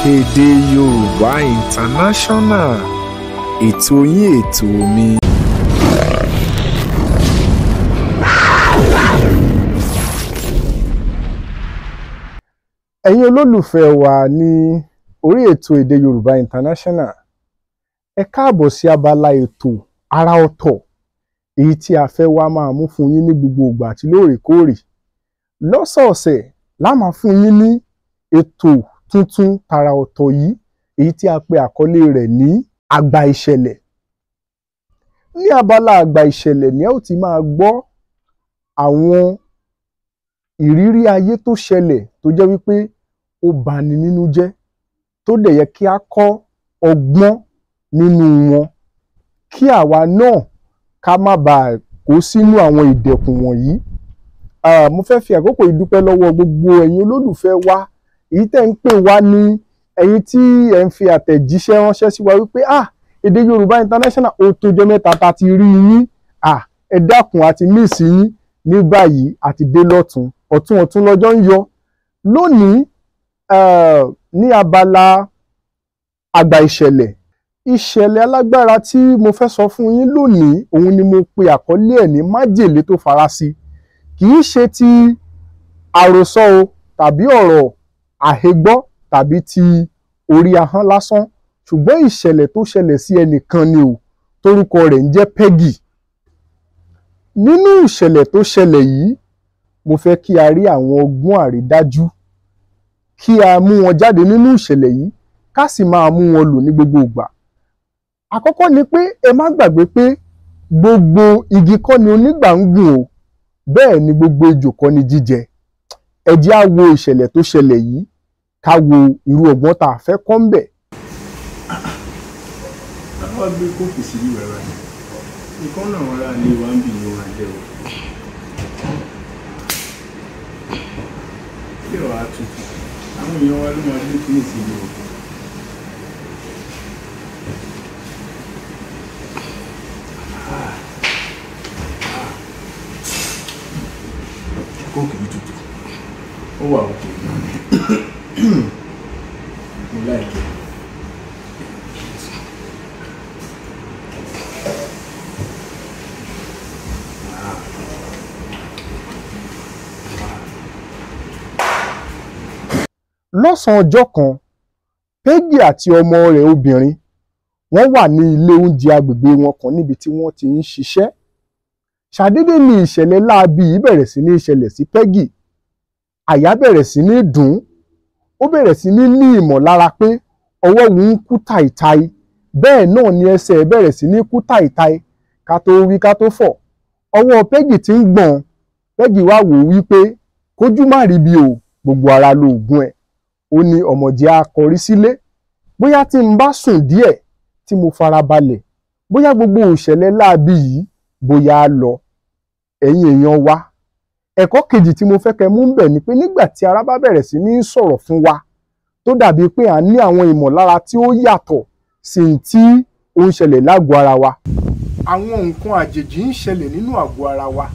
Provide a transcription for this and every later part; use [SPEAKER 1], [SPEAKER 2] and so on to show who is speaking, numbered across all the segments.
[SPEAKER 1] Èdè Yorùbá International, ètò yín ètò mi.
[SPEAKER 2] Ẹ̀yin olólùfẹ́ wa ní orí ètò Èdè Yorùbá International, ẹ káàbọ̀ sí abala ètò àrà ọ̀tọ̀ èyí tí a fẹ́ wá máa mú fún yín ní gbogbo ìgbà àti lóòrèkóòrè. Lọ́sọ̀ọ̀sẹ̀ la máa fún yín ní ètò tuntun tàrà ọ̀tọ̀ yìí èyí tí a pè àkọlé rẹ̀ ní àgbà ìṣẹ̀lẹ̀. Ní abala àgbà ìṣẹ̀lẹ̀ ni ẹ ó ti máa gbọ́ àwọn ìrírí ayé tó ṣẹlẹ̀ tó jẹ́ wípé ó bani nínú jẹ́, tó dẹ̀ yẹ kí a kọ́ ọgbọ́n nínú wọn kí àwa náà ká má bàa kó sínú àwọn ìdẹ̀kùn wọ̀nyí. Mo fẹ́ fi àkókò yìí dúpẹ́ lọ́wọ́ gbogbo ẹ̀yin olólùfẹ́ wa, èyí tẹ́ ń pè wá ní ẹ̀yin tí ẹ̀ ń fi àtẹ̀jíṣẹ́ ránṣẹ́ sí wa wípé Èdè Yorùbá International ó tó jẹ́ mẹ́ta tá ti rí yín, ẹ dákun àti míìsì yín ní báyìí àti dé lọ́tún ọ̀tún lọ́jọ́ ń yọ. Lónìí ní abala àgbà ìṣẹ̀lẹ̀ alágbára tí mo fẹ́ sọ fún yín lónìí, òun ni mo pe àkọlé ẹ̀ ní májèlé tó farasí. Kì í ṣe ti àròsọ o tàbí ọ̀rọ̀ àhegbọ́ tàbí ti orí ahọ́n lásán, ṣùgbọ́n ìṣẹ̀lẹ̀ tó ṣẹlẹ̀ sí ẹnìkan ni o, torúkọ rẹ̀ ń jẹ́ Peggy. Nínú ìṣẹ̀lẹ̀ tó ṣẹlẹ̀ yìí, mo fẹ́ kí a rí àwọn ọgbọ́n àrídájú, kí a mú wọn jáde nínú ìṣẹ̀lẹ̀ yìí, ká sì máa mú wọn lò ní gbogbo ìgbà. Àkọ́kọ́ ni pé ẹ má gbàgbé pé gbogbo igi kọ́ ni onígbà ń gùn o, bẹ́ẹ̀ ni gbogbo ejò kọ́ ni jíjẹ. Ẹ jẹ́ á wo ìṣẹ̀lẹ̀ tó ṣẹlẹ̀ yìí, ká wo irú ọgbọ́n tá a fẹ́ kọ́ ń bẹ̀.
[SPEAKER 3] Àwọn gbé kókò sí ìwẹ̀ rẹ̀ nìkan náà wọ́n rà ní ìwà ń bì ní wọn jẹ́ o. Kí ọ̀rọ̀ àtúntò àwọn èèyàn wa ló máa gbé kí ní ìsinmi o. Kókò yìí tutù ó wà òkè mo láìpẹ́.
[SPEAKER 2] Lọ́sàn-án ọjọ́ kan, Peggy àti ọmọ rẹ̀ obìnrin wọ́n wà ní ilé oúnjẹ agbègbè wọn kan níbi tí wọ́n ti ń ṣiṣẹ́. Ṣàdédé ni ìṣẹ̀lẹ̀ láabi yìí bẹ̀rẹ̀ sí ní ṣẹlẹ̀ sí Peggy. Àyà bẹ̀rẹ̀ sí ní dùn ún, ó bẹ̀rẹ̀ sí ní ìmọ̀lára pé ọwọ́ òun ń kú tàìtàì, bẹ́ẹ̀ náà ni ẹsẹ̀ bẹ̀rẹ̀ sí ní kú tàìtàì. Ká tó wí ká tó fọ̀, ọwọ́ Peggy ti ń gbọ̀n. Peggy wá wò ó wípé kójú má rí bí o, gbogbo ara lóògùn ẹ̀. Ó ní ọmọdé á kọrí sílé, bóyá tí n bá sùn díẹ̀ tí mo farabalẹ̀, bóyá gbogbo ìṣẹ̀lẹ̀ láabi yìí bóyá á lọ. Ẹ̀yin èèyàn wa, ẹ̀kọ́ kejì tí mo fẹ́ kẹ́ mú bẹ̀ ni pé nígbà tí ara bá bẹ̀rẹ̀ sí ní sọ̀rọ̀ fún wa tó dàbí pé à ń ní àwọn ìmọ̀lára tí ó yàtọ̀ sí tí ó ń ṣẹlẹ̀ lágọ̀ọ́ ara wa, àwọn nǹkan àjèjì ń ṣẹlẹ̀ nínú àgọ́ ara wa,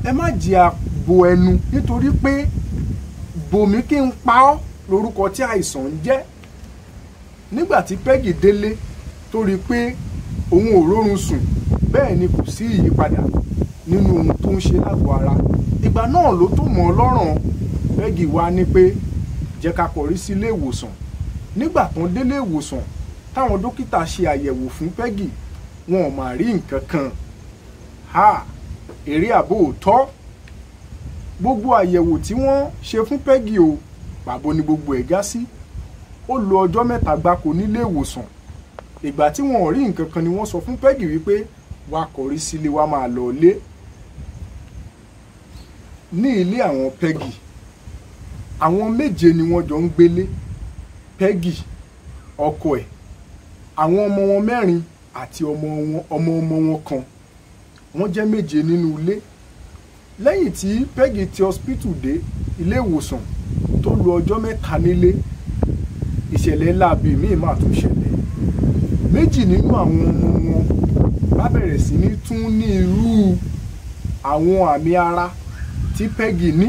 [SPEAKER 2] ẹ má jẹ́ a bo ẹnu, nítorí pé bòmí kí n pa ọ́ lórúkọ tí àìsàn ń jẹ́. Nígbà tí Peggy délé tó rí pé òun ò rórun sùn, bẹ́ẹ̀ ni kò sí ìyípadà nínú ohun tó ń ṣe lágọ̀ọ́ ara, ìgbà náà ló tó mọ̀ ọ́ lọ́rùn. Peggy wá ní pé jẹ́ ká kọrí sí ilé ìwòsàn. Nígbà tán délé ìwòsàn, táwọn dókítà ṣe àyẹ̀wò fún Peggy, wọn ò mà rí nǹkan kan. Èrè àbò òótọ́. Gbogbo àyẹ̀wò tí wọ́n ṣe fún Peggy o, pàbó ni gbogbo ẹ̀ já sí. Ó lo ọjọ́ 3 gbáko nílé ìwòsàn. Ìgbà tí wọn ò rí nǹkan kan ni wọ́n sọ fún Peggy wípé wá kọrí sílé, wá máa lọ ilé. Ní ilé àwọn Peggy, àwọn 7 ni wọ́n jọ ń gbélé. Peggy, ọkọ ẹ̀, àwọn ọmọ wọn 4 àti ọmọ wọn kan. Wọ́n jẹ́ 7 nínú ilé. Lẹ́yìn tí Peggy ti hospital dé ilé ìwòsàn tó lo ọjọ́ 3 nílé, ìṣẹ̀lẹ̀ láabi míì máa tún ṣẹlẹ̀. 2 nínú àwọn ọmọ wọn bá bẹ̀rẹ̀ sí ní tún ní irú àwọn àmì ara tí Peggy ní.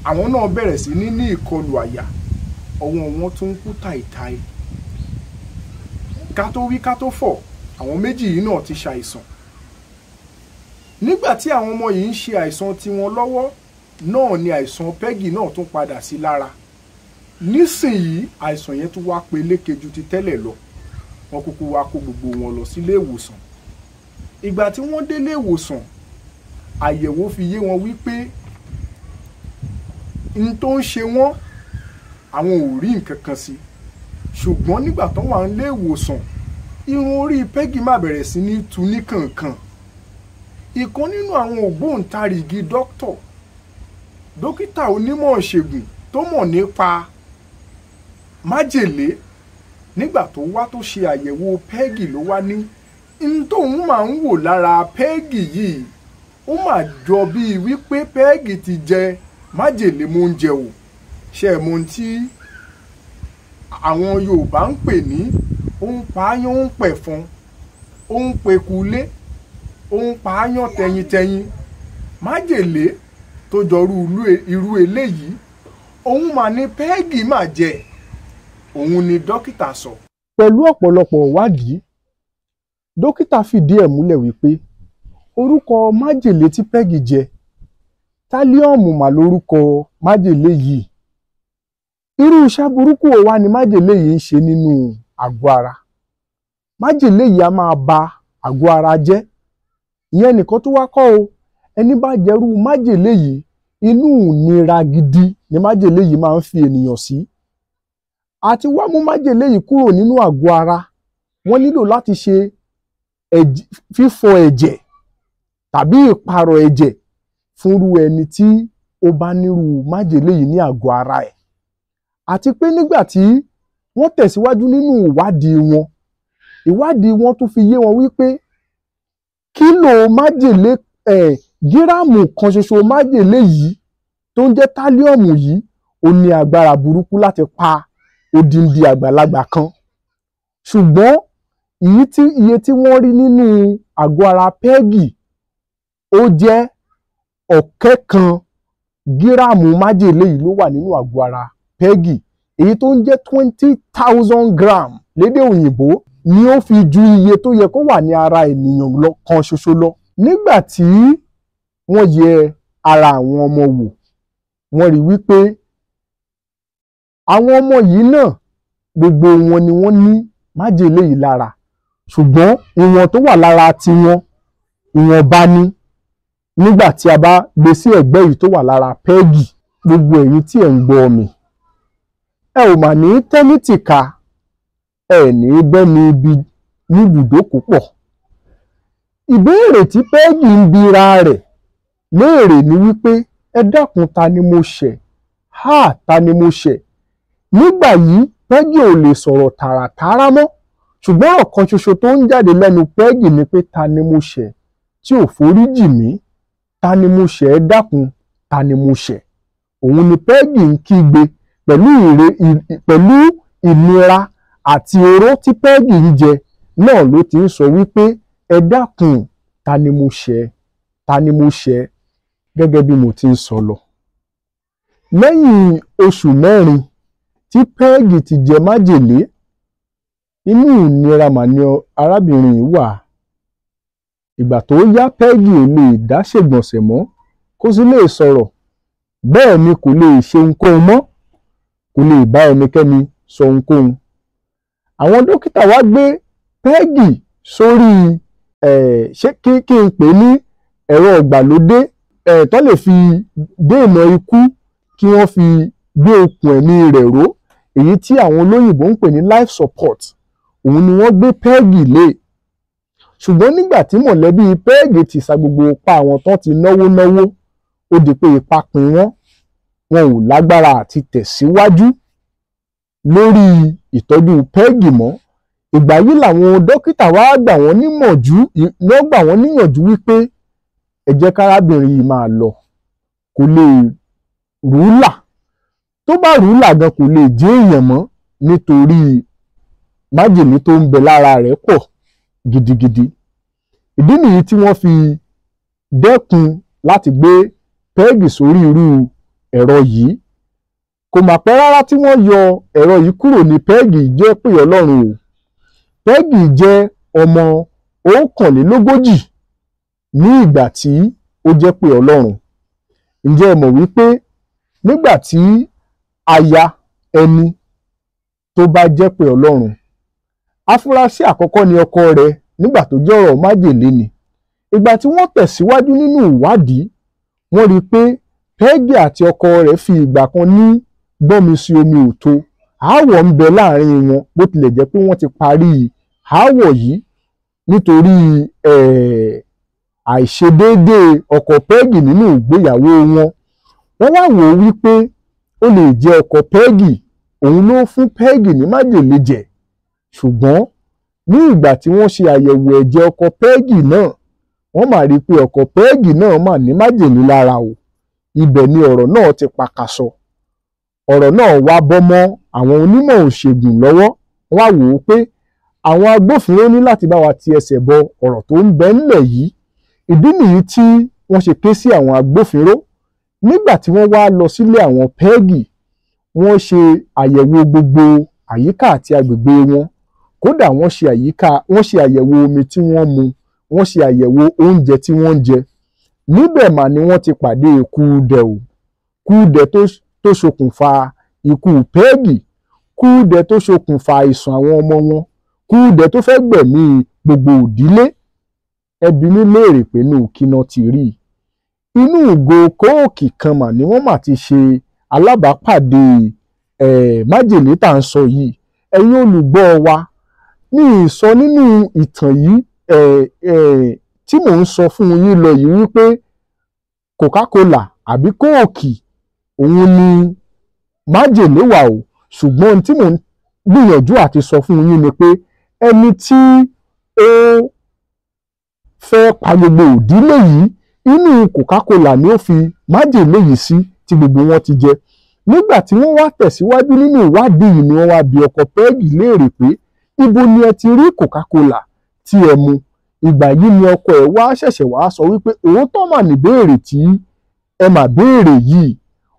[SPEAKER 2] Àwọn náà bẹ̀rẹ̀ sí ní ìkọlù àyà. ọwọ́ wọn tún kú tàìtàì. Ká tó wí ká tó fọ̀, àwọn méjì yìí náà ti ṣàìsàn. Nígbà tí àwọn ọmọ yìí ń ṣe àìsàn tiwọn lọ́wọ́ náà ni àìsàn Peggy náà tún padà sí lára. Nísìnyí àìsàn yẹn tún wá peléke ju ti tẹ́lẹ̀ lọ. Wọ́n kúkú wá kó gbogbo wọn lọ sílé ìwòsàn. Ìgbà tí wọ́n délé ìwòsàn, àyẹ̀wò fi yé wọn wípé n tó ń ṣe wọ́n àwọn ò rí nǹkan kan sí. Ṣùgbọ́n nígbà tó wà nílé ìwòsàn, irun orí Peggy má bẹ̀rẹ̀ sí ní tú ní kànkan. Ìkan nínú àwọn ògbóǹtarìgì dókítà onímọ̀ ìṣègùn tó mọ̀ nípa májèlé, nígbà tó wá tó ṣe àyẹ̀wò Peggy ló wá ní n tóun máa ń wò lára Peggy yìí ó mà jọ bíi wípé Peggy ti jẹ májèlé mú oúnjẹ o. Ṣé ẹ mọ̀ ohun tí àwọn Yorùbá ń pè ní ó ń pààyàn ó ń pẹ̀fọn, ó ń pekulé, ó ń pààyàn tẹyintẹyin. Májèlé tó jọrú irú eléyìí òun mà ní Peggy mà jẹ, òun ni dókítà sọ. Pẹ̀lú ọ̀pọ̀lọpọ̀ ìwádìí, dókítà fìdí ẹ̀ múlẹ̀ wípé orúkọ májèlé tí Peggy jẹ, tálíọ̀mù mà lórúkọ májèlé yìí. Irú iṣẹ́ burúkú wo wá ni májèlé yìí ń ṣe nínú àgọ́ ara? Májèlé yìí a máa ba àgọ́ ara jẹ́. Ìyẹn nìkan tó wá kọ́ o, ẹni bá jẹrú májèlé yìí, inú ìnira gidi ni májèlé yìí máa ń fi ènìyàn sí. Àti wá mú májèlé yìí kúrò nínú àgọ́ ara, wọ́n nílò láti ṣe fífọ ẹ̀jẹ̀ tàbí ìpààrọ̀ ẹ̀jẹ̀ fúnrú ẹni tí ó bá nírú májèlé yìí ní àgọ́ ara ẹ̀. Àti pé nígbà tí wọ́n tẹ̀síwájú nínú ìwádìí wọn tún fi yé wọn wípé kílò májèlé gíráàmù kan ṣoṣo májèlé yìí tó ń jẹ́ tálíọ̀mù yìí ó ní agbára burúkú láti pa odindi àgbàlagbà kan. Ṣùgbọ́n iye tí wọ́n rí nínú àgọ́ ara Peggy ó jẹ́ 1,000 gíráàmù májèlé yìí ló wà nínú àgọ́ ara Peggy, èyí tó ń jẹ́ 20,000 gram lédè òyìnbó ni ó fi ju iye tó yẹ kó wà ní ara ènìyàn kan ṣoṣo lọ. Nígbà tí wọ́n yẹ ara àwọn ọmọ wò, wọ́n rí wípé àwọn ọmọ yìí náà gbogbo wọn ni wọ́n ní májèlé yìí lára, ṣùgbọ́n ìwọ̀n tó wà lára tiwọn ìwọ̀nba ni. Nígbà tí a bá gbé sí ẹ̀gbẹ́ yìí tó wà lára Peggy, gbogbo ẹ̀yin tí ẹ̀ ń gbọ́ mi, ẹ ò mà ní tẹ́nítìka, ẹ ní bẹ́ni ibi ní ibùdókọ̀ pọ̀. Ìbéèrè tí Peggy ń bira rẹ̀ léèrè ni wípé ẹ dákun, ta ni mo ṣẹ̀? Ta ni mo ṣẹ̀? Nígbà yìí Peggy ò lè sọ̀rọ̀ tààràtàrà mọ́, ṣùgbọ́n ọ̀kan ṣoṣo tó ń jáde lẹ́nu Peggy ni pé ta ni mo ṣẹ̀ tí ò foríjì mí? Ta ni mo ṣẹ̀? Ẹ dákun, ta ni mo ṣẹ̀? Òun ni Peggy ń kígbe pẹ̀lú ìnira àti oró tí Peggy ń jẹ náà ló ti ń sọ wípé ẹ dákun, ta ni mo ṣẹ̀? Ta ni mo ṣẹ̀? Gẹ́gẹ́ bí mo ti ń sọ lọ. Lẹ́yìn oṣù 4 tí Peggy ti jẹ májèlé, inú ìnira mà ni arábìnrin yìí wà. Ìgbà tó yá Peggy ò lè dá ṣègbọ̀nsẹ̀ mọ́, kò sì lè sọ̀rọ̀, bẹ́ẹ̀ ni kò lè ṣe ohunkóhun mọ́, kò lè bá ẹnikẹ́ni sọ ohunkóhun. Àwọn dókítà wá gbé Peggy sórí ṣé kí n pè ní ẹ̀rọ ìgbàlódé tó lè fi dènà ikú, kí wọ́n fi gbé okùn ẹ̀mí rẹ̀ ró, èyí tí àwọn olóyìnbó ń pè ní life support. Òun ni wọ́n gbé Peggy lé. Ṣùgbọ́n nígbà tí mọ̀lẹ́bí Peggy ti sa gbogbo ipá àwọn tán ti náwó, ó di pé ipá pin wọ́n ò lágbára àti tẹ̀síwájú lórí ìtọ́jú Peggy mọ́. Ìgbà yìí làwọn dókítà wá gbà wọ́n níyànjú wípé ẹ jẹ́ kárábìnrin yìí máa lọ, kò lè rúlà, tó bá rúlà gan kò lè jẹ́ èèyàn mọ́ nítorí májèlé tó ń bẹ lára rẹ̀ pọ̀ gidigidi. Ìdí nìyí tí wọ́n fi dẹ́kun láti gbé Peggy sórí irú ẹ̀rọ yìí, kó kò mà pẹ́ rárá tí wọ́n yọ ẹ̀rọ yìí kúrò ní Peggy jẹ́ pé Ọlọ́run o. Peggy jẹ́ ọmọ 39 ní ìgbà tí ó jẹ́ pé Ọlọ́run. Ǹjẹ́ ẹ mọ̀ wípé nígbà tí aya ẹni tó bá jẹ́ pé Ọlọ́run, afurasí àkọ́kọ́ ni ọkọ rẹ̀ nígbà tó jẹ́ ọ̀rọ̀ májèlé ni. Ìgbà tí wọ́n tẹ̀síwájú nínú ìwádìí, wọ́n rí i pé Peggy àti ọkọ rẹ̀ fi ìgbà kan ní gbọ́nmi sí omi òtó. Aáwọ̀ ń bẹ láàrin wọn bó tilẹ̀ jẹ́ pé wọ́n ti parí aáwọ̀ yìí nítorí àìṣedéédé ọkọ Peggy nínú ìgbéyàwó wọn. Wọ́n wá wò ó wípé ó lè jẹ́ ọkọ Peggy, òun ló fún Peggy ní májèlé jẹ. Ṣùgbọ́n ní ìgbà tí wọ́n ṣe àyẹ̀wò ẹ̀jẹ̀ ọkọ Peggy náà, wọ́n máa rí i pé ọkọ Peggy náà mà ní májèlé lára o. Ibẹ̀ ni ọ̀rọ̀ náà ti pakasọ. Ọ̀rọ̀ náà wá bọ́ mọ́ àwọn onímọ̀ òṣègùn lọ́wọ́. Wọ́n wá wò ó pé àwọn agbófinró ní láti bá wa ti ẹsẹ̀ bọ ọ̀rọ̀ tó ń bẹ ńlẹ̀ yìí. Ìdí nìyí tí wọ́n ṣe ké sí àwọn agbófinró. Nígbà tí wọ́n wá lọ sílé àwọn Peggy, wọ́n ṣe àyẹ̀wò gbogbo àyíká àti agbègbè wọn. Kódà wọ́n ṣe àyẹ̀wò omi tí wọ́n mu, wọ́n ṣe àyẹ̀wò oúnjẹ tí wọ́n ń jẹ. Níbẹ̀ mà ni wọ́n ti pàdé kúdẹ̀ o. Kúdẹ̀ tó ṣokùnfà ikú Peggy, kúdẹ̀ tó ṣokùnfà àìsàn àwọn ọmọ wọn, kúdẹ̀ tó fẹ́ gbẹ̀mí gbogbo ìdílé. Ẹbí ní léèrè pé inú kíná ti rí. Inú ìgò kóòkì kan mà ni wọ́n mà ti ṣe alábàápàdé májèlé tá à ń sọ yìí. Ẹ̀yin olùgbọ́ wa, mi ì sọ nínú ìtàn yìí tí mò ń sọ fún yín lọ yìí wípé Coca-Cola àbí kóòkì òun ni májèlé wà o. Ṣùgbọ́n tí mò ń gbìyànjú àti sọ fún yín ni pé ẹni tí ó fẹ́ pa gbogbo ìdílé yìí, inú Coca-Cola ni ó fi májèlé yìí sí tí gbogbo wọn ti jẹ. Nígbà tí wọ́n wá tẹ̀síwájú nínú ìwádìí yìí ni wọ́n wá bi ọkọ Peggy léèrè pé ibo ni ẹ ti rí Coca-Cola tí ẹ mu. Ìgbà yìí ni ọkọ ẹ̀ wá ṣẹ̀ṣẹ̀ wá sọ wípé òótọ́ mà ní béèrè tí ẹ mà béèrè yìí,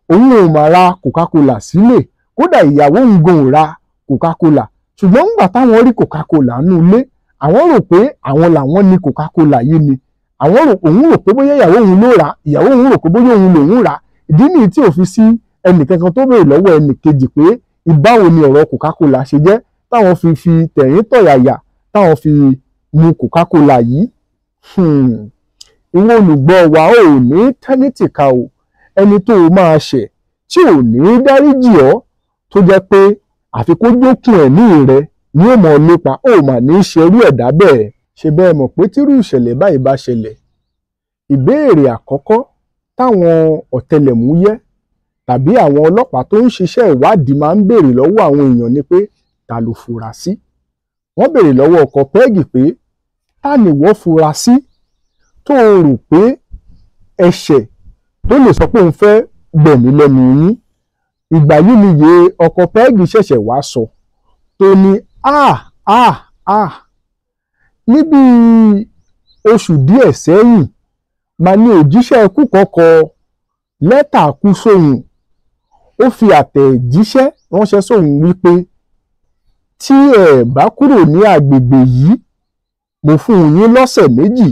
[SPEAKER 2] òun ò mà ra Coca-Cola sílé, kódà ìyàwó òun gan ò ra Coca-Cola. Ṣùgbọ́n nígbà táwọn rí Coca-Cola nínú ilé, àwọn rò pé àwọn làwọn ní Coca-Cola yìí ni. Òun rò pé bóyá ìyàwó òun ló rà, ìyàwó òun rò pé bóyá òun lòun rà. Ìdí nìyí tí ò fi sí ẹnìkankan tó béèrè lọ́wọ́ ẹnìkejì pé ìbáwo ni ọ̀rọ̀ Coca-Cola ṣe jẹ́, táwọn fi tẹ̀rín tọ̀yàyà táwọn fi mu Coca-Cola yìí. Ìwọ olùgbọ́ wa ò ní tẹ́nítìka o. Ẹni tó o máa ṣẹ̀ tí ò ní dáríjì ọ́, tó jẹ́ pé àfi kó jókun ẹ̀mí rẹ ní ó mọ̀ lépa, ó mà ní í ṣerú ẹ̀dá bẹ́ẹ̀. Ṣe bẹ́ẹ̀ mọ̀ pé tírú ìṣẹ̀lẹ̀ báyìí bá ṣẹlẹ̀, ìbéèrè àkọ́kọ́ táwọn ọ̀tẹlẹ̀múyẹ́ tàbí àwọn ọlọ́pàá tó ń ṣiṣẹ́ ìwádìí máa ń béèrè lọ́wọ́ àwọn èèyàn ni pé ta ló fura sí? Wọ́n béèrè lọ́wọ́ ọkọ Peggy pé ta ni wọ́n fura sí tó rò pé ẹ̀ṣẹ̀ tó lè sọ pé òun fẹ́ gbẹ̀mí lẹ́nu yín? Ìgbà yìí ni iye ọkọ Peggy ṣẹ̀ṣẹ̀ wá sọ tó ní níbi oṣù díẹ̀ sẹ́yìn mà ní òjíṣẹ́ ikú kan kọ lẹ́tà kú sóhun. Ó fi àtẹ̀jíṣẹ́ ránṣẹ́ sóhun wípé tí ẹ bá kúrò ní agbègbè yìí, mo fún yín lọ́sẹ̀ méjì.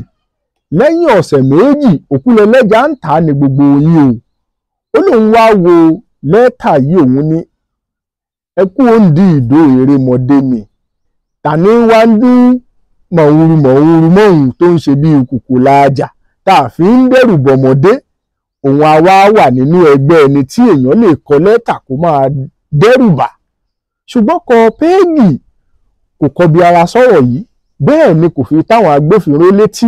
[SPEAKER 2] Lẹ́yìn ọ̀sẹ̀ méjì, òkúlẹ̀lẹ́jà ń tà ní gbogbo yín o. Ó lóun wá wo lẹ́tà yìí, òun ní ẹ kú òǹdí ìdó erémọdé ni. Tani wá ń dún mọ̀húrú mọ̀hún tó ń ṣe bí kùkù láàjà tá a fi ń dẹ́rù bọ̀mọdé. Òun àwa wà nínú ẹgbẹ́ ẹni tí èèyàn lè kọ lẹ́tà kó máa dẹ́rù bà. Ṣùgbọ́n kọ Peggy kò kọbi ara sọ̀rọ̀ yìí, bẹ́ẹ̀ ni kò fi táwọn agbófinró létí.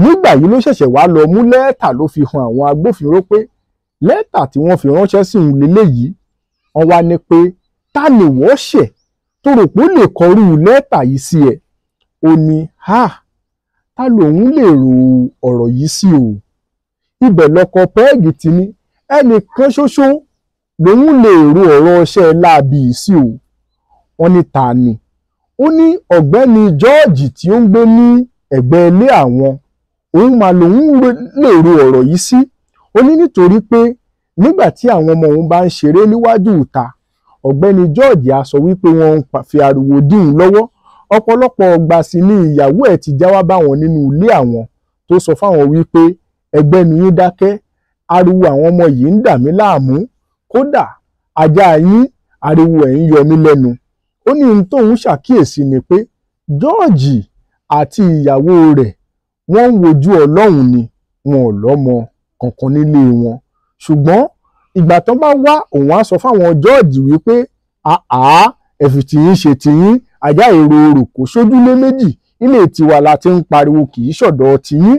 [SPEAKER 2] Nígbà yìí ló ṣẹ̀ṣẹ̀ wá lọ mú lẹ́tà ló fi hàn àwọn agbófinró pé lẹ́tà tí wọ́n fi ránṣẹ́ sí òun leléyìí. Wọ́n wá ní pé ta ni wọ́n ṣẹ̀ tó rò pé ó lè kọrú lẹ́tà yìí sí ẹ̀? Ó ní ta lòun lè ro ọ̀rọ̀ yìí sí o. Ibẹ̀ lọkọ Peggy ti ní ẹnìkan ṣoṣo lòun lè ro ọ̀rọ̀ iṣẹ́ láabi sí o. Wọ́n ní ta ni? Ó ní ọ̀gbẹ́ni George tí ó ń gbé ní ẹ̀gbẹ́ ilé àwọn, òun mà lòun lè ro ọ̀rọ̀ yìí sí. Ó ní nítorí pé nígbà tí àwọn ọmọ òun bá ń ṣeré níwájú ìta, ọ̀gbẹ́ni George á sọ wípé wọ́n ń fi ariwo dí òun lọ́wọ́. Ọ̀pọ̀lọpọ̀ ọgbà sì ni ìyàwó ẹ̀ ti já wá bá wọn nínú ilé àwọn tó sọ fáwọn wípé ẹgbẹ́nu yín dákẹ́, ariwo àwọn ọmọ yìí ń dà mí láàmú, kódà ajá yín ariwo ẹ̀ ń yọ mí lẹ́nu. Ó ní ohun tóun ṣàkíyèsí ni pé George àti ìyàwó rẹ̀ wọ́n ń wojú Ọlọ́run ni, wọn ò lọ́mọ kankan nílé wọn. Ṣùgbọ́n ìgbà tán bá wá, òun á sọ fáwọn George wípé ẹ̀fì tìyín ṣe tìyín, ajá èrò orò kò sójúlé méjì, ilé tiwa la ti ń pariwo kì í ṣọ̀dọ̀ tìyín.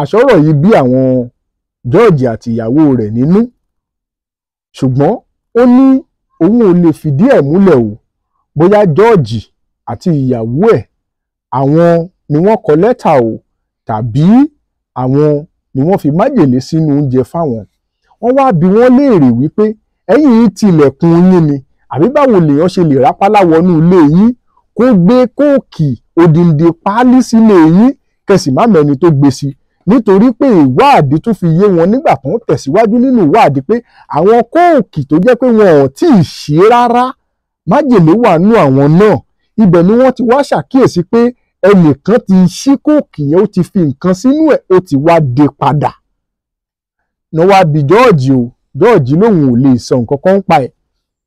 [SPEAKER 2] Àṣọ́rọ̀ yìí bí àwọn George àti ìyàwó rẹ̀ nínú. Ṣùgbọ́n ó ní òun ò lè fìdí ẹ̀ múlẹ̀ o bóyá George àti ìyàwó ẹ̀ àwọn ni wọ́n kọ lẹ́tà o tàbí àwọn ni wọ́n fi májèlé sínú oúnjẹ fáwọn. Wọ́n wá bi wọ́n léèrè wípé ẹ̀yin yìí tilẹ̀kùn yín ni àbí báwo lèèyàn ṣe lè rápálá wọnú ilé yín kó gbé kóòkì odindi páálí sílé yín kẹsì má mẹ́ni tó gbé sí, nítorí pé ìwádìí tún fi yé wọn nígbà tó ń tẹ̀síwájú nínú ìwádìí pé àwọn kóòkì tó jẹ́ pé wọn ò tí ì ṣe rárá, májèlé wà nú àwọn náà. Ibẹ̀ ni wọ́n ti wá ṣàkíyèsí pé ẹnìkan ti ṣí kóòkì yẹn, ó ti fi nǹkan sínú ẹ̀, ó ti wá dé padà. Ní wá bi George o, George lòun ò lè sọ nǹkan kan pa ẹ̀.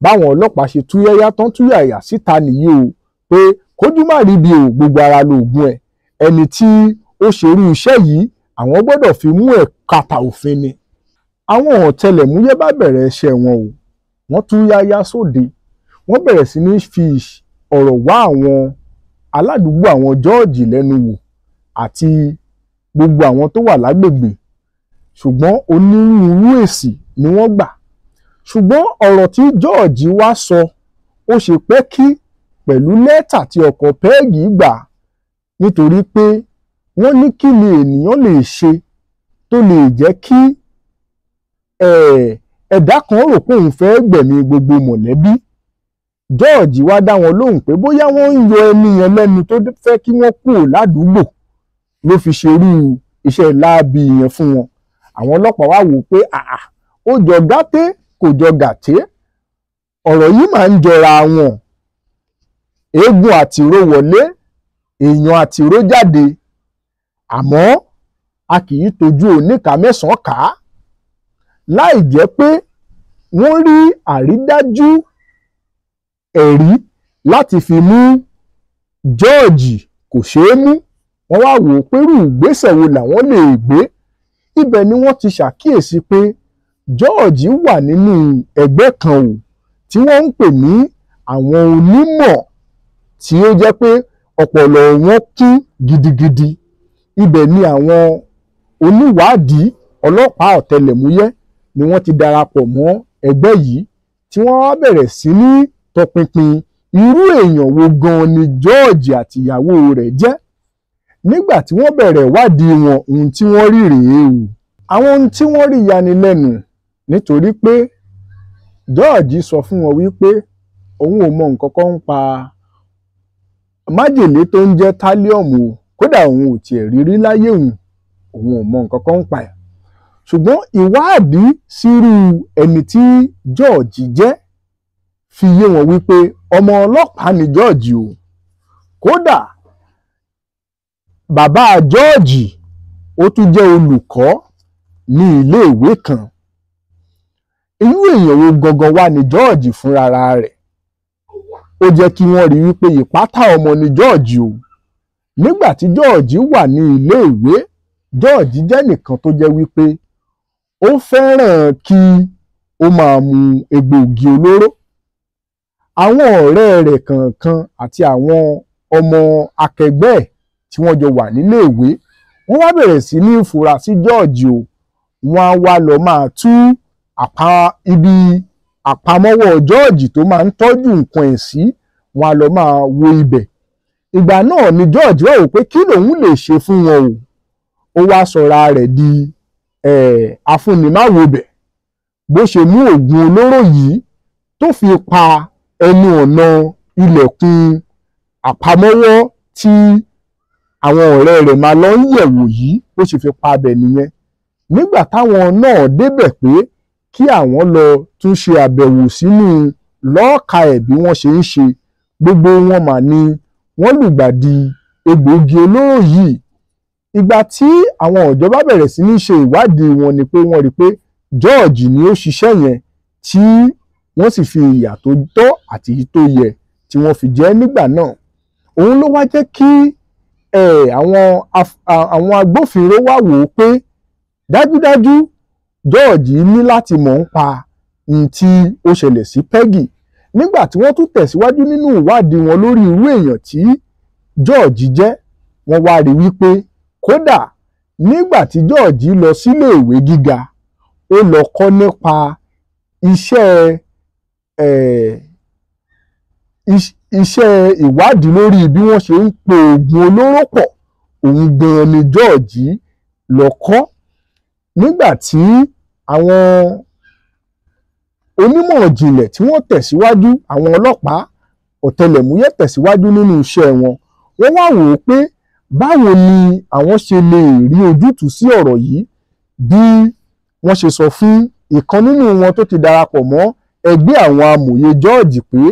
[SPEAKER 2] Báwọn ọlọ́pàá ṣe túyẹ́yá tán túyàyà síta nìyí o pé kójú má rí bí o, gbogbo ara lóògùn ẹ̀. Ẹni tí ó ṣerú iṣẹ́ yìí àwọn gbọ́dọ̀ fi mú ẹ̀ kàtà òfin ni. Àwọn ọ̀tẹlẹ̀múyẹ́ bá bẹ̀rẹ̀ iṣẹ́ wọn o, wọ́n túyáyá sóde, wọ́n bẹ̀rẹ̀ sí ní fi ọ̀rọ̀ wá àwọn aládùúgbò àwọn George lẹ́nu wò àti gbogbo àwọn tó wà lágbègbè. Ṣùgbọ́n onírúurú èsì ni wọ́n gbà. Ṣùgbọ́n ọ̀rọ̀ tí George wá sọ ó ṣe pẹ́kí pẹ̀lú lẹ́tà tí ọkọ̀ Peggy gbà, nítorí pé wọ́n ní kí ni ènìyàn lè ṣe tó lè jẹ́ kí ẹ̀dá kan rò pé òun fẹ́ gbẹ̀mí gbogbo mọ̀lẹ́bí. George wá dá wọn lóhùn pé bóyá wọ́n ń yọ ẹni yẹn lẹ́nu tó fẹ́ kí wọ́n kúrò ládùúgbò ló fi ṣerú iṣẹ́ láabi yẹn fún wọn. Àwọn ọlọ́pàá wá wò pé ó jọ gàté kò jọ gàté, ọ̀rọ̀ yìí máa ń jọra wọn. Eégún àtìró wọlé, èèyàn àtìró jáde, àmọ́ a kì í tojú oníkà mẹ́sàn-án ká láì jẹ́ pé wọ́n rí àrídájú ẹ̀rí láti fi mú George kò ṣeé mú. Wọ́n wá wò ó pé irú ìgbésẹ̀ wo làwọn lè gbé. Ibẹ̀ ni wọ́n ti ṣàkíyèsí pé George wà nínú ẹgbẹ́ kan o tí wọ́n ń pè ní àwọn onímọ̀ tí ó jẹ́ pé ọpọlọ wọn kún gidigidi. Ibẹ̀ ni àwọn oníwádìí ọlọ́pàá ọ̀tẹlẹ̀múyẹ́ ni wọ́n ti darapọ̀ mọ́ ẹgbẹ́ yìí tí wọ́n wá bẹ̀rẹ̀ sí ní tọpinpin irú èèyàn wo gan ni George àti ìyàwó rẹ̀ jẹ́. Nígbà tí wọ́n bẹ̀rẹ̀ ìwádìí wọn, ohun tí wọ́n rí rèé o. Àwọn ohun tí wọ́n rí yanilẹ́nu nítorí pé George sọ fún wọn wípé òun ò mọ nǹkan kan ń pa májèlé tó ń jẹ́ thallium o, kódà òun ò tiẹ̀ rírí láyé òun ò mọ nǹkan kan ń pa ẹ̀. Ṣùgbọ́n ìwádìí sírú ẹni tí George jẹ́ fi yé wọn wípé ọmọ ọlọ́pàá ni George o. Kódà bàbá George ó tún jẹ́ olùkọ́ ní iléèwé kan. Irú èèyàn wo gangan wá ni George fúnra rẹ̀? Ó jẹ́ kí wọ́n rí wípé ìpátá ọmọ ni George o. Nígbà tí George wà ní iléèwé, George jẹ́ nìkan tó jẹ́ wípé ó fẹ́ràn kí ó máa mu egbòogi olóró. Àwọn ọ̀rẹ́ rẹ̀ kọ̀ọ̀kan àti àwọn ọmọ akẹgbẹ́ ẹ̀ tí wọ́n jọ wà níléèwé, wọ́n wá bẹ̀rẹ̀ sí ní fura sí George o. Wọ́n á wá lọ máa tú ibi àpamọ́wọ́ George tó máa ń tọ́jú nǹkan ẹ̀ sí, wọ́n á lọ máa wo ibẹ̀. Ìgbà náà ni George wá wò pé kí lòun lè ṣe fún wọn o. Ó wá sọra rẹ̀ di afúnimáwòbẹ̀. Bó ṣe mú oògùn olóró yìí tó fi pa ẹnu ọ̀nà ilẹ̀kùn àpamọ́wọ́ tí àwọn ọ̀rẹ́ rẹ̀ máa lọ ń yẹ̀wò yìí, bó ṣe fi pa abẹ nìyẹn. Nígbà táwọn náà débẹ̀ pé kí àwọn lọ tún ṣe àbẹ̀wò sínú lọ́ọ̀ka ẹ̀ bí wọ́n ṣe ń ṣe. Gbogbo wọn mà ní wọ́n lùgbàdì egbòogi olóró yìí. Ìgbà tí àwọn ìjọba bẹ̀rẹ̀ sí ní ṣe ìwádìí wọn ni pé wọ́n rí pé George ni ó ṣiṣẹ́ yẹn, tí wọ́n sì fi ìyà tó tọ́ àti èyí tó yẹ tí wọ́n fi jẹ nígbà náà. Òun ló wá jẹ́ kí àwọn agbófinró wá wò ó pé dájúdájú George ní láti mọ̀ ń pa ohun tí ó ṣẹlẹ̀ sí Peggy. Nígbà tí wọ́n tún tẹ̀síwájú nínú ìwádìí wọn lórí irú èèyàn tí George jẹ́, wọ́n wá rí wípé kódà nígbà tí George lọ sílé ìwé gíga, ó lọ kọ́ nípa iṣẹ́ ìwádìí lórí bí wọ́n ṣe ń po oògùn olóró pọ̀. Òun gan-an ni George lọ kọ́. Nígbà tí àwọn onímọ̀ ìjìnlẹ̀ tí wọ́n tẹ̀síwájú, àwọn ọlọ́pàá ọ̀tẹlẹ̀múyẹ́ tẹ̀síwájú nínú iṣẹ́ wọn, wọ́n wá wò ó pé báwo ni àwọn ṣe lè rí ojútùú sí ọ̀rọ̀ yìí. Bí wọ́n ṣe sọ fún ìkan nínú wọn tó ti darapọ̀ mọ́ ẹgbẹ́ àwọn amòye George pé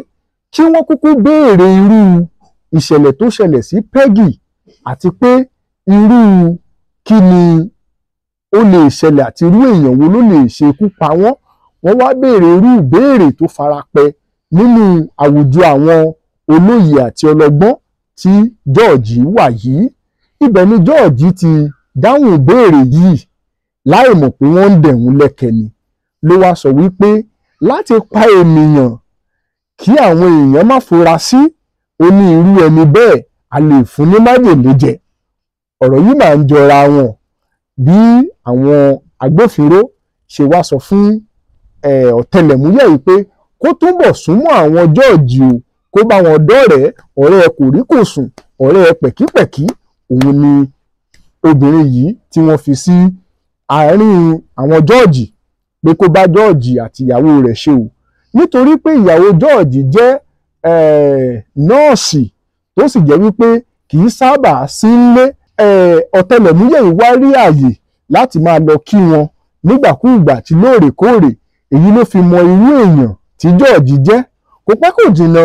[SPEAKER 2] kí wọ́n kúkú béèrè irú ìṣẹ̀lẹ̀ tó ṣẹlẹ̀ sí Peggy àti pé irú kí ni ó lè ṣẹlẹ̀ àti irú èèyàn wo ló lè ṣekú pa wọ́n. Wọ́n wá béèrè irú ìbéèrè tó farapẹ́ nínú àwùjọ àwọn olóyè àti ọlọ́gbọ́n tí George wà yìí. Ibẹ̀ ni George ti dáhùn ìbéèrè yìí láì mọ̀ pé wọ́n ń dẹ̀hún lẹ́kẹ̀ ni. Ló wá sọ wípé láti pa ènìyàn kí àwọn èèyàn má fura sí, ó ní irú ẹni bẹ́ẹ̀ a lè fún ní májèlé jẹ. Ọ̀rọ̀ yìí máa ń jọra wọn. Bí àwọn agbófinró ṣe wá sọ fún ọ̀tẹlẹ̀múyẹ́ yìí pé kó túbọ̀ súnmọ́ àwọn George o, kó bá wọn dọ́rẹ̀ẹ́, ọ̀rẹ́ kòríkòsùn, ọ̀rẹ́ pẹ̀kípẹ̀kí. Òun ni obìnrin yìí tí wọ́n fi sí àárín àwọn George pé kó bá George àti ìyàwó rẹ̀ ṣe o. Nítorí pé ìyàwó George jẹ́ nọ́ọ̀sì tó sì jẹ́ wípé kì í sábà sí nílé. Ọ̀tẹlẹ̀múyẹ́ yìí wá rí àyè láti máa lọ kí wọn nígbàkúùgbà àti lóòrèkóòrè. Èyí ló fi mọ irú èèyàn tí George jẹ́. Kò pẹ́ kò jìnnà,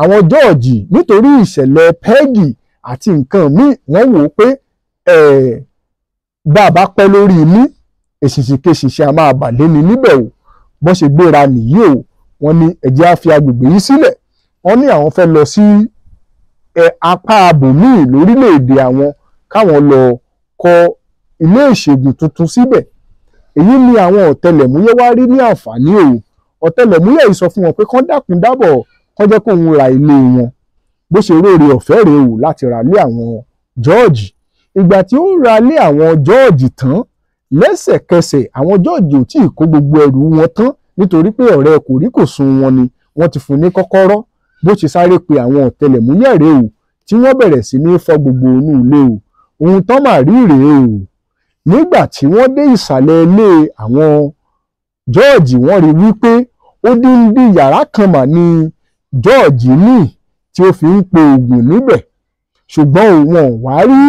[SPEAKER 2] àwọn George nítorí ìṣẹ̀lẹ̀ Peggy àti nǹkan míì, wọ́n wò ó pé bá a bá pẹ́ lórí imú, èṣìṣìkeṣìṣì a máa bà léni níbẹ̀ o. Bọ́n ṣe gbéra nìyí o. Wọ́n ní ẹ jẹ́ á fi agbègbè yìí sílẹ̀. Wọ́n ní àwọn fẹ́ lọ sí apá abòmíì lórílẹ̀‐èdè àwọn, káwọn lọ kọ́ ilé ìṣègùn tuntun síbẹ̀. Èyí ni àwọn ọ̀tẹlẹ̀múyẹ́ wá rí ní àǹfààní o. Ọ̀tẹlẹ̀múyẹ́ yìí sọ fún wọn pé kán dákun dábọ̀ kán jẹ́ kóun ra ilé wọn. Bó ṣe róore ọ̀fẹ́ rèé o láti ra ilé àwọn George. Ìgbà tí ó ra ilé àwọn George tán, lẹ́sẹ̀kẹsẹ̀ àwọn George ò tí ì kó gbogbo ẹrù wọn tán, nítorí pé ọ̀rẹ́ kòríkòsùn wọn ni wọ́n ti fún ní kọ́kọ́rọ́. Bó ṣe sáré pe àwọn ọ̀tẹlẹ̀múyẹ́ rèé o, tí wọ́n bẹ̀rẹ̀ sí ní fọ́ gbogbo inú ilé o. Ohun tán mà rí rèé o. Nígbà tí wọ́n dé ìsàlẹ̀ ilé àwọn George, wọ́n rí wípé odindi yàrá kan mà ní George ní tí ó fi ń po oògùn níbẹ̀. Ṣùgbọ́n wọn ò wá rí,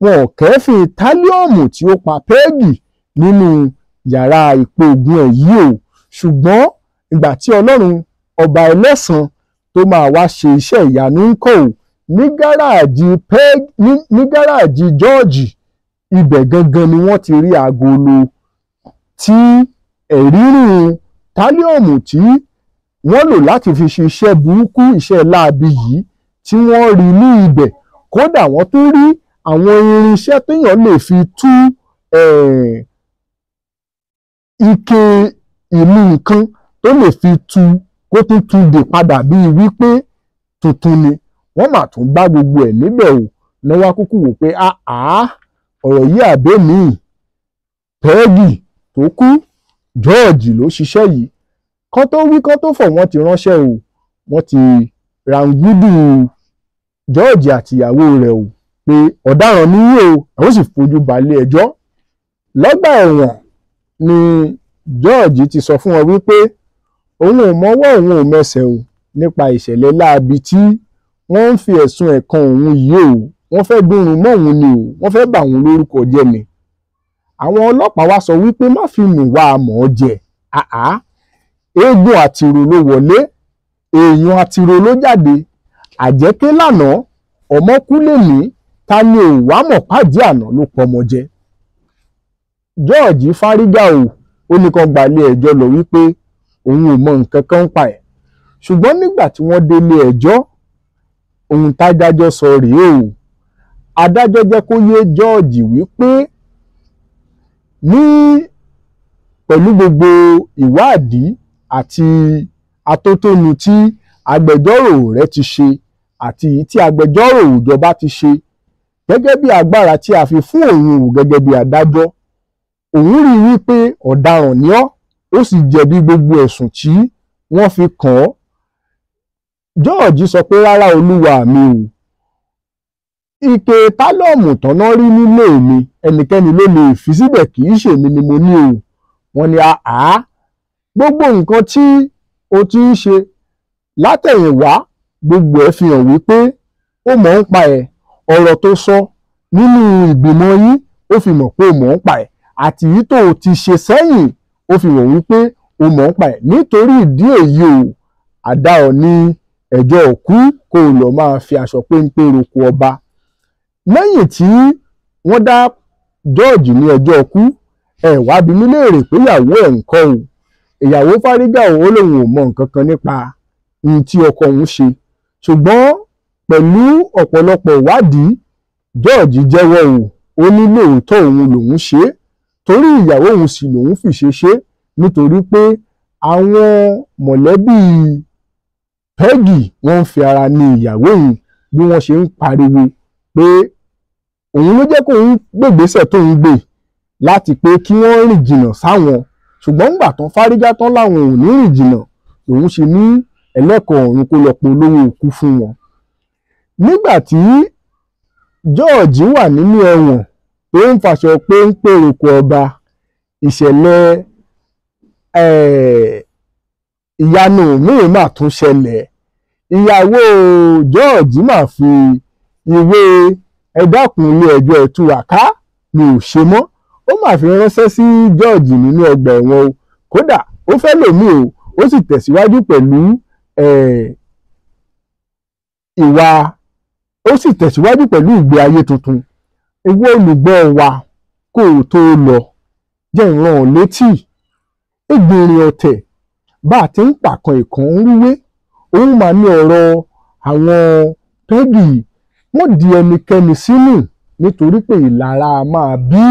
[SPEAKER 2] wọn ò kẹ́fìn tálíọ̀mù tí ó pa Peggy nínú yàrá ìpo oògùn ẹ̀ yìí o. Ṣùgbọ́n ìgbà tí Ọlọ́run ọba ẹlẹ́san tó máa wá ṣe iṣẹ́ ìyanu ń kọ́ ò ní gáràjì George, ibẹ̀ gangan ni wọ́n ti rí agolo tí ẹ̀rírùn tálíọ̀mù tí wọ́n lò láti fi ṣiṣẹ́ burúkú, iṣẹ́ láabi yìí, tí wọ́n rí ní ibẹ̀. Kódà wọ́n tún rí àwọn irinṣẹ́ téèyàn lè fi tú ike ìmú nǹkan tó lè fi tú kó tún tún dè padà bíi wípé tuntun ni. Wọ́n mà tún bá gbogbo ẹ̀ níbẹ̀ o. Ní wá kúkú wò pé ọ̀rọ̀ yìí àbẹ́ mi, Peggy tó kú, George ló ṣiṣẹ́ yìí. Kán tó wí kán tó fọ̀, wọ́n ti ránṣẹ́ o. Wọ́n ti ràǹgúdù George àtìyàwó rẹ̀ o pé ọ̀daràn níyì o, àwọn sì fojú balẹ̀ ẹjọ́. Lọ́gbà ẹ̀wọ̀n ni George ti sọ fún wọn wípé òun ò mọwọ́ òun ò mẹsẹ̀ o nípa ìṣẹ̀lẹ̀ láabi tí wọ́n ń fi ẹ̀sùn ẹ̀ kan òun yìí o. Wọ́n fẹ́ gbóhùn mọ́ òun ni o, wọ́n fẹ́ bà òun lórúkọ jẹ́ ni. Àwọn ọlọ́pàá wá sọ wípé má fi mì wá àmọ́ jẹ, eégún àtìrò ló wọlé èèyàn àtìrò ló jáde àjẹké lánàá ọmọ kú lèní ta ni ò wá mọ̀ pàdé àná ló pọmọ jẹ. George Fárígá ó ní kan gbalé ẹjọ́ lọ wípé òun ò mọ nǹkan kan pa ẹ̀ ṣùgbọ́n nígbà tí wọ́n délé ẹjọ́ ohun tádájọ́ sọ rèé o adájọ́ jẹ́ kó yé George wípé ní pẹ̀lú gbogbo ìwádìí àti atótónu tí agbẹjọ́rò rẹ̀ ti ṣe àti tí agbẹjọ́rò ìjọba ti ṣe gẹ́gẹ́ bí agbára tí a fi fún òun gẹ́gẹ́ bí adájọ́ òun rí wípé ọ̀daràn ni ọ́ ó sì jẹ̀bi gbogbo ẹ̀sùn tí wọ́n fi kàn ọ́. George sọ pé rárá olúwa mi o ike tálọ́ọ̀mù tọ́nà rí nílé mi ẹnikẹ́ni ló lè fi síbẹ̀ kì í ṣèmi ni mo ní o. Wọ́n ní gbogbo nǹkan tí o ti ń ṣe látẹ̀yìnwá gbogbo ẹ̀ fi hàn wípé ó mọ̀ ń pa ẹ̀ ọ̀rọ̀ tó sọ nínú ìgbìmọ̀ yín ó fi mọ̀ pé ó mọ̀ ń pa ẹ̀ àti yìí tó o ti ṣe sẹ́yìn ó fi hàn wípé ó mọ̀ ń pa ẹ̀ nítorí ìdí èyí o àdá ọ ní ẹjọ́ òkú kó o lọ máa fi aṣọ péńpé roko ọba. Lẹ́yìn tí wọ́n dá George ní ẹjọ́ òkú ẹ̀ wá bi mí léèrè pé ìyàwó ẹ̀ ń kọ́ o ìyàwó Fárígá ó lóun ò mọ nǹkan kan nípa ohun tí ọkọ òun ṣe ṣùgbọ́n pẹ̀lú ọ̀pọ̀lọpọ̀ ìwádìí George jẹ́wọ́ ó ní lóòótọ́ òun lòun ṣe torí ìyàwó òun sì lòun fìṣe ṣe nítorí pé àwọn mọ̀lẹ́bí Peggy wọ́n ń fi ara ní ìyàwó òun bí wọ́n ṣe ń pariwo pé òun ló jẹ́ kóun gbègbésẹ̀ tóun gbé láti pé kí wọ́n rìn jìnnà sáwọn ṣùgbọ́n ńgbà tán Fárígá tán láwọn ò ní rìn jìnnà lòun ṣe ní ẹlẹ́kọ̀ọ́ ọ̀run kó lọ polówó òkú fún wọn. Nígbà tí George wà nínú ẹ̀wọ̀n tó ń faṣọ péńpé roko ọba ìṣẹ̀lẹ̀ ìyanu míì mà tún ṣẹlẹ̀ ìyàwó George mà fi ìwé ẹ dákun ilé ẹjọ́ ẹ tú wa ká mi ò ṣe mọ́ ó mà fi ránṣẹ́ sí George nínú ọgbà ẹ̀wọ̀n o kódà ó fẹ́ lòmí o ó sì tẹ̀síwájú pẹ̀lú ìgbé ayé tuntun. Ìwọ olùgbọ́ wa kó o tó lọ jẹ́ ìran ọ̀ létí ẹgbẹ̀rin ọ̀tẹ̀ bá a ti ń pàkan ìkan ń rúwé òun máa ní ọ̀rọ̀ àwọn Peggy wọ́n di ẹnikẹ́ni sínú nítorí pé ìlara máa bí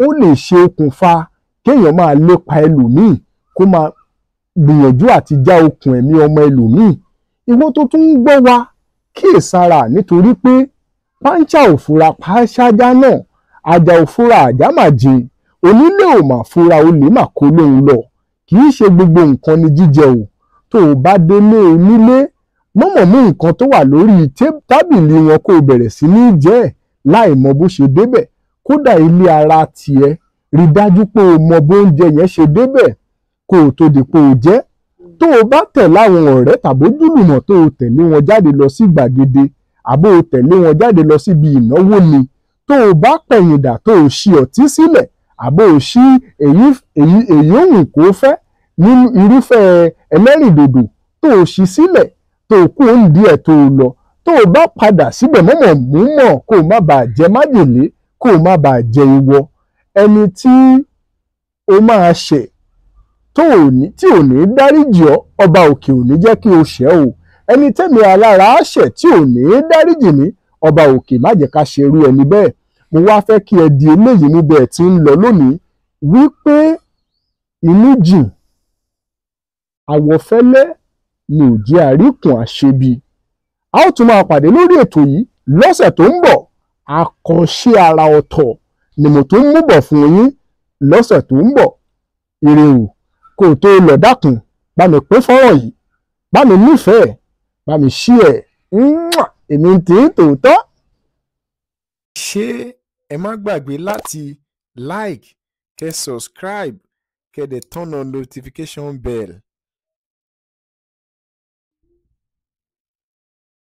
[SPEAKER 2] ó lè ṣe okùnfà kéèyàn máa lépa ẹlòmíì kó máa gbìyànjú àti já okùn ẹ̀mí ọmọ ẹlòmíì. Ìwọ tó tún ń gbọ́ wa kíyèsára nítorí pé páńchá ò fura pàṣájá náà àjà ò fura àjà mà jìn onílé ò mà fura olè mà kó lóhun lọ kì í ṣe gbogbo nǹkan ni jíjẹ o tó o bá délé onílé mọ̀mọ̀ mú nǹkan tó wà lórí tábìlì wọn kó o bẹ̀rẹ̀ sí ní jẹ ẹ̀ láì mọ bó ṣe débẹ̀ kódà ilé ara tiẹ̀ rí dájú pé o mọ bóúnjẹ yẹn ṣe débẹ̀ kó o tó di pé o jẹ tó o bá tẹ̀ láwọn ọ̀rẹ́ tàbójúlùmọ̀ tó o tẹ̀lé wọn jáde lọ sí gbàgede àbó o tẹ̀lé wọn jáde lọ síbi ìnáwó ni tó o bá pẹ̀yìndà tó o ṣí ọtí sílẹ̀ àbó o ṣí èyí òun kò fẹ́ nínú irúfẹ́ ẹlẹ́rìndòdò tó o ṣí sílẹ̀ tó o kú òǹdí ẹ̀ tó o lọ tó o bá padà síbẹ̀ mọ̀mọ̀ mú mọ̀ kó o má bàa jẹ májèlé kó o má bàa jẹ ìwọ ẹni tí o máa ṣẹ̀ tí ò ní dáríjì ọ́ ọba òkè ò ní jẹ́ kí o ṣẹ̀ o ẹni tẹ́mi alára ṣẹ̀ tí ò ní dáríjì ní ọba òkè má jẹ́ ká ṣerú ẹni bẹ́ẹ̀. Mo wá fẹ́ kí ẹ di eléyìí níbẹ̀ tí ń lọ lónìí wípé inú jìn àwọ̀fẹ́lẹ́ ni ò jẹ́ àríkùn àṣebi. A ó tún máa pàdé lórí ètò yìí lọ́sẹ̀ tó ń bọ̀ àkànṣe àrà ọ̀tọ̀ ni mo tún mú bọ̀ fún yín lọ́sẹ̀ tó ń bọ̀. Ire o kó o tó lọ dákun bá mi pín fọ́nrán yìí bá mi nífẹ̀ẹ́ bá mi ṣí ẹ̀ èmi tí ń tòótọ́.
[SPEAKER 1] ṣé ẹ má gbàgbé láti like kẹ́ subscribe kẹ́ dẹ̀ turn on notification bell